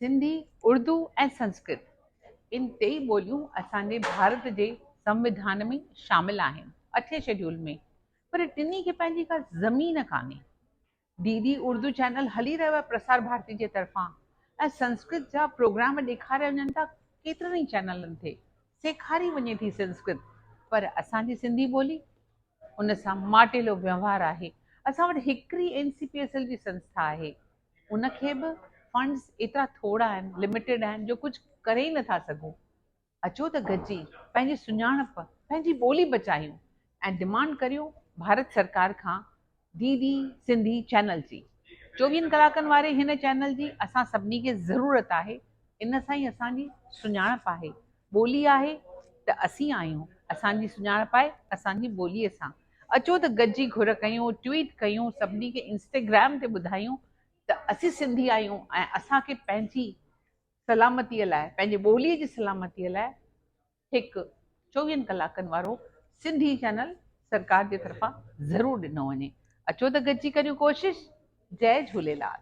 सिंधी, उर्दू ऐं संस्कृत इन टे ॿोलियूं असांजे भारत जे संविधान में शामिल आहिनि 8 शेड्यूल में। पर टिनी खे पंहिंजी का ज़मीन कान्हे। डीडी उर्दू चैनल हली रहियो आहे प्रसार भारती जे तरफ़ां ऐं संस्कृत जा प्रोग्राम ॾेखारिया वञनि था केतिरनि ई चैनलनि ते। सेखारी वञे थी संस्कृत, पर असांजी सिंधी ॿोली उन सां माटेलो व्यवहार आहे। असां वटि हिकिड़ी NCPSL जी संस्था आहे, उनखे बि फंड्स एतिरा थोरा आहिनि, लिमिटेड आहिनि, जो कुझु करे ई नथा सघूं। अचो त गॾिजी पंहिंजी सुञाणप, पंहिंजी ॿोली बचायूं ऐं डिमांड करियूं भारत सरकार खां डीडी सिंधी चैनल जी। 24 कलाकनि वारे हिन चैनल जी असां सभिनी खे ज़रूरत आहे। इन सां ई असांजी सुञाणप आहे। ॿोली आहे त असीं आहियूं, असांजी सुञाणप आहे असांजी ॿोलीअ सां। अचो त गॾिजी घुर कयूं, ट्वीट कयूं, सभिनी खे इंस्टाग्राम ते ॿुधायूं त असीं सिंधी आहियूं ऐं असांखे पंहिंजी सलामतीअ लाइ, पंहिंजे ॿोलीअ जी सलामतीअ लाइ हिकु 24 कलाकनि वारो सिंधी चैनल सरकार जे तरफ़ां ज़रूरु ॾिनो वञे। अचो त गॾिजी करियूं कोशिशि। जय झूलेलाल।